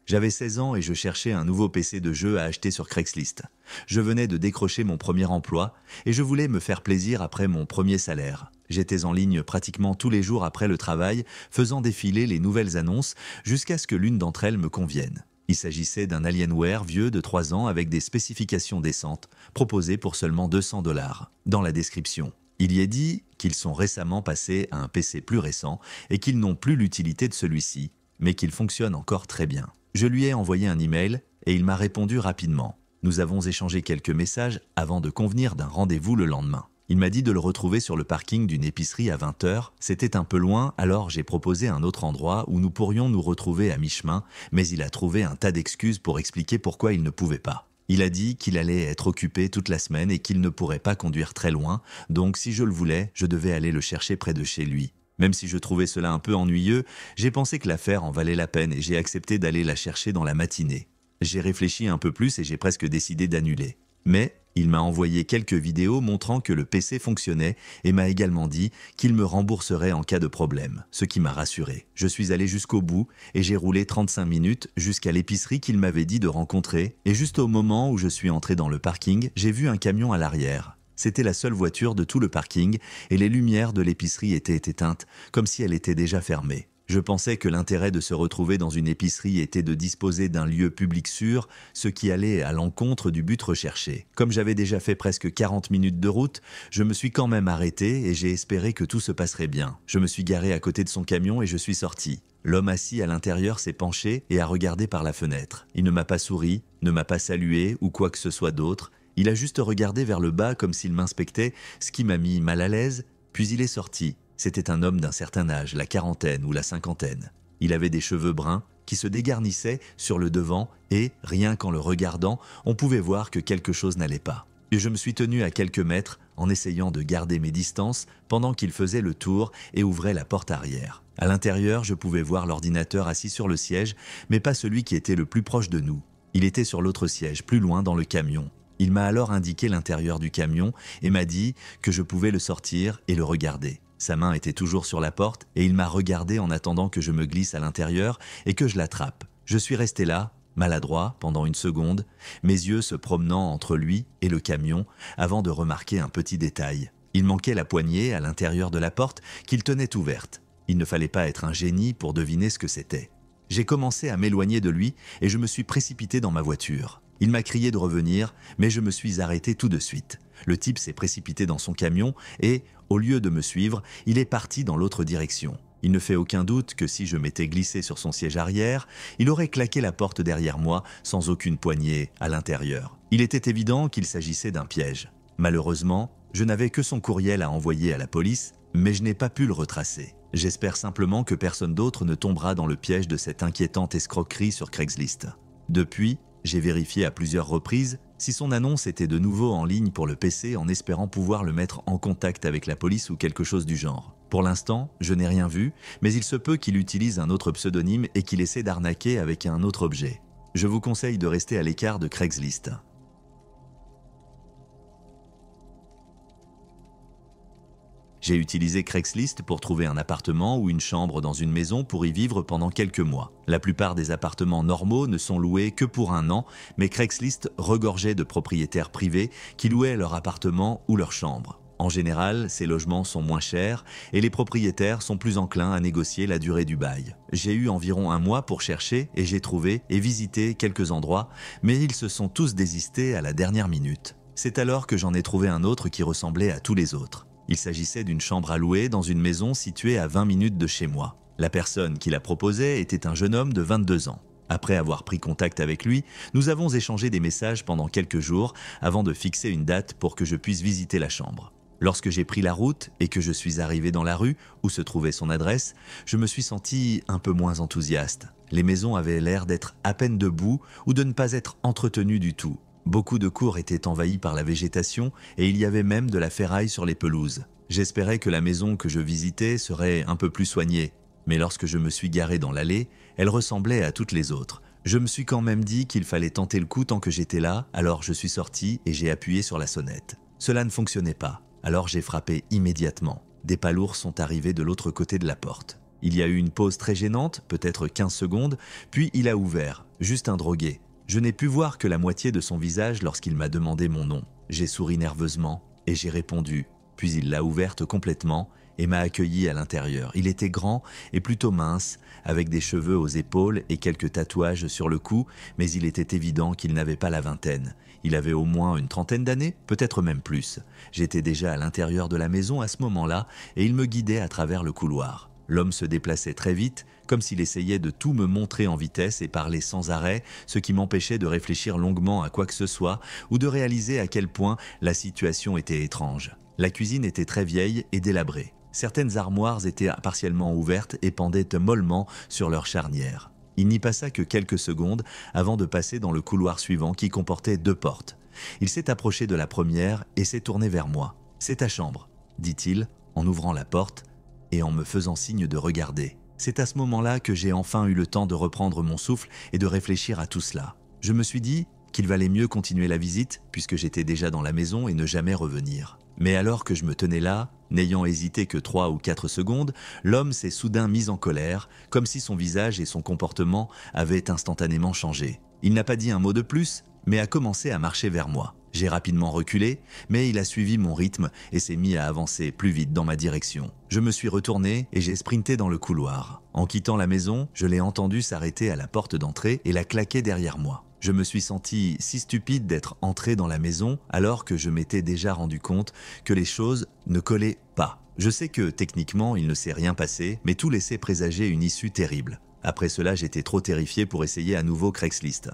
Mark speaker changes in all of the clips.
Speaker 1: J'avais 16 ans et je cherchais un nouveau PC de jeu à acheter sur Craigslist. Je venais de décrocher mon premier emploi et je voulais me faire plaisir après mon premier salaire. J'étais en ligne pratiquement tous les jours après le travail, faisant défiler les nouvelles annonces jusqu'à ce que l'une d'entre elles me convienne. Il s'agissait d'un Alienware vieux de 3 ans avec des spécifications décentes, proposé pour seulement 200 $. Dans la description, il y est dit qu'ils sont récemment passés à un PC plus récent et qu'ils n'ont plus l'utilité de celui-ci, mais qu'il fonctionne encore très bien. Je lui ai envoyé un email et il m'a répondu rapidement. Nous avons échangé quelques messages avant de convenir d'un rendez-vous le lendemain. Il m'a dit de le retrouver sur le parking d'une épicerie à 20 h. C'était un peu loin, alors j'ai proposé un autre endroit où nous pourrions nous retrouver à mi-chemin, mais il a trouvé un tas d'excuses pour expliquer pourquoi il ne pouvait pas. Il a dit qu'il allait être occupé toute la semaine et qu'il ne pourrait pas conduire très loin, donc si je le voulais, je devais aller le chercher près de chez lui. Même si je trouvais cela un peu ennuyeux, j'ai pensé que l'affaire en valait la peine et j'ai accepté d'aller la chercher dans la matinée. J'ai réfléchi un peu plus et j'ai presque décidé d'annuler. Mais il m'a envoyé quelques vidéos montrant que le PC fonctionnait et m'a également dit qu'il me rembourserait en cas de problème, ce qui m'a rassuré. Je suis allé jusqu'au bout et j'ai roulé 35 minutes jusqu'à l'épicerie qu'il m'avait dit de rencontrer et juste au moment où je suis entré dans le parking, j'ai vu un camion à l'arrière. C'était la seule voiture de tout le parking et les lumières de l'épicerie étaient éteintes, comme si elle était déjà fermée. Je pensais que l'intérêt de se retrouver dans une épicerie était de disposer d'un lieu public sûr, ce qui allait à l'encontre du but recherché. Comme j'avais déjà fait presque 40 minutes de route, je me suis quand même arrêté et j'ai espéré que tout se passerait bien. Je me suis garé à côté de son camion et je suis sorti. L'homme assis à l'intérieur s'est penché et a regardé par la fenêtre. Il ne m'a pas souri, ne m'a pas salué ou quoi que ce soit d'autre. Il a juste regardé vers le bas comme s'il m'inspectait, ce qui m'a mis mal à l'aise, puis il est sorti. C'était un homme d'un certain âge, la quarantaine ou la cinquantaine. Il avait des cheveux bruns qui se dégarnissaient sur le devant et, rien qu'en le regardant, on pouvait voir que quelque chose n'allait pas. Et je me suis tenu à quelques mètres en essayant de garder mes distances pendant qu'il faisait le tour et ouvrait la porte arrière. À l'intérieur, je pouvais voir l'ordinateur assis sur le siège, mais pas celui qui était le plus proche de nous. Il était sur l'autre siège, plus loin dans le camion. Il m'a alors indiqué l'intérieur du camion et m'a dit que je pouvais le sortir et le regarder. Sa main était toujours sur la porte et il m'a regardé en attendant que je me glisse à l'intérieur et que je l'attrape. Je suis resté là, maladroit, pendant une seconde, mes yeux se promenant entre lui et le camion avant de remarquer un petit détail. Il manquait la poignée à l'intérieur de la porte qu'il tenait ouverte. Il ne fallait pas être un génie pour deviner ce que c'était. J'ai commencé à m'éloigner de lui et je me suis précipité dans ma voiture. Il m'a crié de revenir, mais je me suis arrêté tout de suite. Le type s'est précipité dans son camion et, au lieu de me suivre, il est parti dans l'autre direction. Il ne fait aucun doute que si je m'étais glissé sur son siège arrière, il aurait claqué la porte derrière moi sans aucune poignée à l'intérieur. Il était évident qu'il s'agissait d'un piège. Malheureusement, je n'avais que son courriel à envoyer à la police, mais je n'ai pas pu le retracer. J'espère simplement que personne d'autre ne tombera dans le piège de cette inquiétante escroquerie sur Craigslist. Depuis, j'ai vérifié à plusieurs reprises si son annonce était de nouveau en ligne pour le PC en espérant pouvoir le mettre en contact avec la police ou quelque chose du genre. Pour l'instant, je n'ai rien vu, mais il se peut qu'il utilise un autre pseudonyme et qu'il essaie d'arnaquer avec un autre objet. Je vous conseille de rester à l'écart de Craigslist. J'ai utilisé Craigslist pour trouver un appartement ou une chambre dans une maison pour y vivre pendant quelques mois. La plupart des appartements normaux ne sont loués que pour 1 an, mais Craigslist regorgeait de propriétaires privés qui louaient leur appartement ou leur chambre. En général, ces logements sont moins chers et les propriétaires sont plus enclins à négocier la durée du bail. J'ai eu environ 1 mois pour chercher et j'ai trouvé et visité quelques endroits, mais ils se sont tous désistés à la dernière minute. C'est alors que j'en ai trouvé un autre qui ressemblait à tous les autres. Il s'agissait d'une chambre à louer dans une maison située à 20 minutes de chez moi. La personne qui la proposait était un jeune homme de 22 ans. Après avoir pris contact avec lui, nous avons échangé des messages pendant quelques jours avant de fixer une date pour que je puisse visiter la chambre. Lorsque j'ai pris la route et que je suis arrivé dans la rue où se trouvait son adresse, je me suis senti un peu moins enthousiaste. Les maisons avaient l'air d'être à peine debout ou de ne pas être entretenues du tout. Beaucoup de cours étaient envahis par la végétation et il y avait même de la ferraille sur les pelouses. J'espérais que la maison que je visitais serait un peu plus soignée, mais lorsque je me suis garé dans l'allée, elle ressemblait à toutes les autres. Je me suis quand même dit qu'il fallait tenter le coup tant que j'étais là, alors je suis sorti et j'ai appuyé sur la sonnette. Cela ne fonctionnait pas, alors j'ai frappé immédiatement. Des palourds sont arrivés de l'autre côté de la porte. Il y a eu une pause très gênante, peut-être 15 secondes, puis il a ouvert, juste un drogué. Je n'ai pu voir que la moitié de son visage lorsqu'il m'a demandé mon nom. J'ai souri nerveusement et j'ai répondu, puis il l'a ouverte complètement et m'a accueilli à l'intérieur. Il était grand et plutôt mince, avec des cheveux aux épaules et quelques tatouages sur le cou, mais il était évident qu'il n'avait pas la vingtaine. Il avait au moins une trentaine d'années, peut-être même plus. J'étais déjà à l'intérieur de la maison à ce moment-là et il me guidait à travers le couloir. L'homme se déplaçait très vite, comme s'il essayait de tout me montrer en vitesse et parlait sans arrêt, ce qui m'empêchait de réfléchir longuement à quoi que ce soit ou de réaliser à quel point la situation était étrange. La cuisine était très vieille et délabrée. Certaines armoires étaient partiellement ouvertes et pendaient mollement sur leur charnière. Il n'y passa que quelques secondes avant de passer dans le couloir suivant qui comportait 2 portes. Il s'est approché de la première et s'est tourné vers moi. « C'est ta chambre », dit-il en ouvrant la porte et en me faisant signe de regarder. C'est à ce moment-là que j'ai enfin eu le temps de reprendre mon souffle et de réfléchir à tout cela. Je me suis dit qu'il valait mieux continuer la visite puisque j'étais déjà dans la maison et ne jamais revenir. Mais alors que je me tenais là, n'ayant hésité que 3 ou 4 secondes, l'homme s'est soudain mis en colère, comme si son visage et son comportement avaient instantanément changé. Il n'a pas dit un mot de plus, mais a commencé à marcher vers moi. J'ai rapidement reculé, mais il a suivi mon rythme et s'est mis à avancer plus vite dans ma direction. Je me suis retourné et j'ai sprinté dans le couloir. En quittant la maison, je l'ai entendu s'arrêter à la porte d'entrée et la claquer derrière moi. Je me suis senti si stupide d'être entré dans la maison alors que je m'étais déjà rendu compte que les choses ne collaient pas. Je sais que techniquement il ne s'est rien passé, mais tout laissait présager une issue terrible. Après cela, j'étais trop terrifié pour essayer à nouveau Craigslist.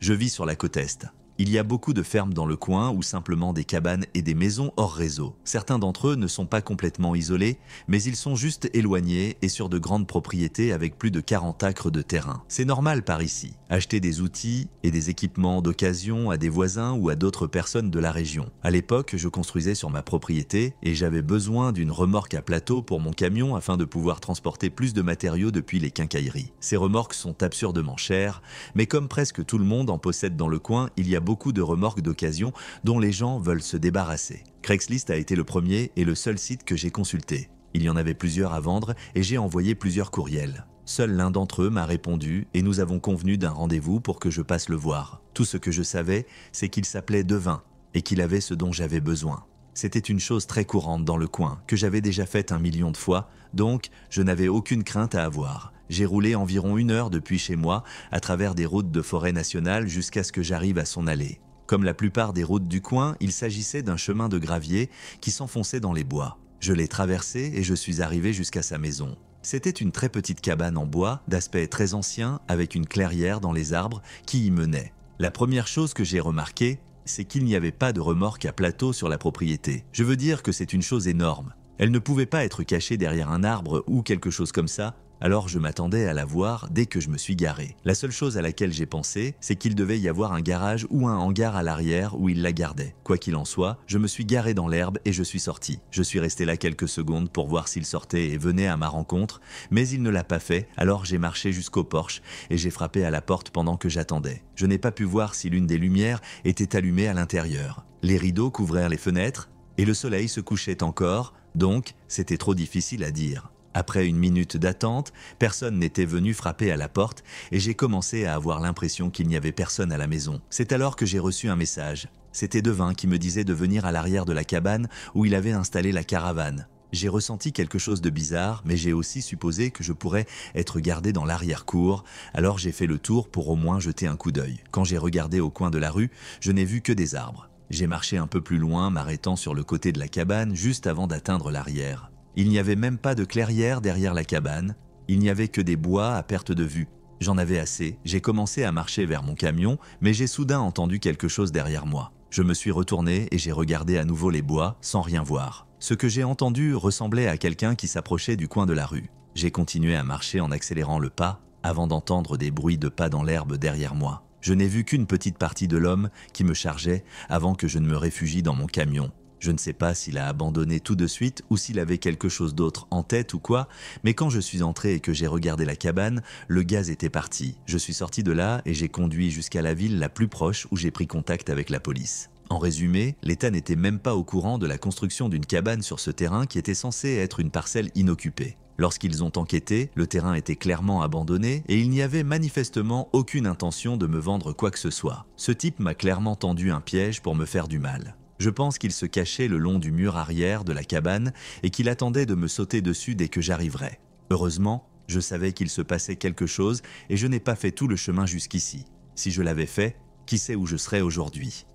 Speaker 1: Je vis sur la côte Est. Il y a beaucoup de fermes dans le coin ou simplement des cabanes et des maisons hors réseau. Certains d'entre eux ne sont pas complètement isolés, mais ils sont juste éloignés et sur de grandes propriétés avec plus de 40 acres de terrain. C'est normal par ici. Acheter des outils et des équipements d'occasion à des voisins ou à d'autres personnes de la région. À l'époque, je construisais sur ma propriété et j'avais besoin d'une remorque à plateau pour mon camion afin de pouvoir transporter plus de matériaux depuis les quincailleries. Ces remorques sont absurdement chères, mais comme presque tout le monde en possède dans le coin, il y a beaucoup de remorques d'occasion dont les gens veulent se débarrasser. Craigslist a été le premier et le seul site que j'ai consulté. Il y en avait plusieurs à vendre et j'ai envoyé plusieurs courriels. Seul l'un d'entre eux m'a répondu et nous avons convenu d'un rendez-vous pour que je passe le voir. Tout ce que je savais, c'est qu'il s'appelait Devin et qu'il avait ce dont j'avais besoin. C'était une chose très courante dans le coin, que j'avais déjà faite 1 million de fois, donc je n'avais aucune crainte à avoir. J'ai roulé environ 1 heure depuis chez moi, à travers des routes de forêt nationale jusqu'à ce que j'arrive à son allée. Comme la plupart des routes du coin, il s'agissait d'un chemin de gravier qui s'enfonçait dans les bois. Je l'ai traversé et je suis arrivé jusqu'à sa maison. C'était une très petite cabane en bois, d'aspect très ancien, avec une clairière dans les arbres qui y menait. La première chose que j'ai remarquée, c'est qu'il n'y avait pas de remorque à plateau sur la propriété. Je veux dire que c'est une chose énorme. Elle ne pouvait pas être cachée derrière un arbre ou quelque chose comme ça, alors je m'attendais à la voir dès que je me suis garé. La seule chose à laquelle j'ai pensé, c'est qu'il devait y avoir un garage ou un hangar à l'arrière où il la gardait. Quoi qu'il en soit, je me suis garé dans l'herbe et je suis sorti. Je suis resté là quelques secondes pour voir s'il sortait et venait à ma rencontre, mais il ne l'a pas fait, alors j'ai marché jusqu'au porche et j'ai frappé à la porte pendant que j'attendais. Je n'ai pas pu voir si l'une des lumières était allumée à l'intérieur. Les rideaux couvrirent les fenêtres et le soleil se couchait encore, donc c'était trop difficile à dire. Après 1 minute d'attente, personne n'était venu frapper à la porte et j'ai commencé à avoir l'impression qu'il n'y avait personne à la maison. C'est alors que j'ai reçu un message. C'était Devin qui me disait de venir à l'arrière de la cabane où il avait installé la caravane. J'ai ressenti quelque chose de bizarre, mais j'ai aussi supposé que je pourrais être gardé dans l'arrière-cour, alors j'ai fait le tour pour au moins jeter un coup d'œil. Quand j'ai regardé au coin de la rue, je n'ai vu que des arbres. J'ai marché un peu plus loin, m'arrêtant sur le côté de la cabane juste avant d'atteindre l'arrière. Il n'y avait même pas de clairière derrière la cabane, il n'y avait que des bois à perte de vue. J'en avais assez, j'ai commencé à marcher vers mon camion, mais j'ai soudain entendu quelque chose derrière moi. Je me suis retourné et j'ai regardé à nouveau les bois sans rien voir. Ce que j'ai entendu ressemblait à quelqu'un qui s'approchait du coin de la rue. J'ai continué à marcher en accélérant le pas avant d'entendre des bruits de pas dans l'herbe derrière moi. Je n'ai vu qu'une petite partie de l'homme qui me chargeait avant que je ne me réfugie dans mon camion. Je ne sais pas s'il a abandonné tout de suite ou s'il avait quelque chose d'autre en tête ou quoi, mais quand je suis entré et que j'ai regardé la cabane, le gaz était parti. Je suis sorti de là et j'ai conduit jusqu'à la ville la plus proche où j'ai pris contact avec la police. En résumé, l'État n'était même pas au courant de la construction d'une cabane sur ce terrain qui était censé être une parcelle inoccupée. Lorsqu'ils ont enquêté, le terrain était clairement abandonné et il n'y avait manifestement aucune intention de me vendre quoi que ce soit. Ce type m'a clairement tendu un piège pour me faire du mal. Je pense qu'il se cachait le long du mur arrière de la cabane et qu'il attendait de me sauter dessus dès que j'arriverais. Heureusement, je savais qu'il se passait quelque chose et je n'ai pas fait tout le chemin jusqu'ici. Si je l'avais fait, qui sait où je serais aujourd'hui ?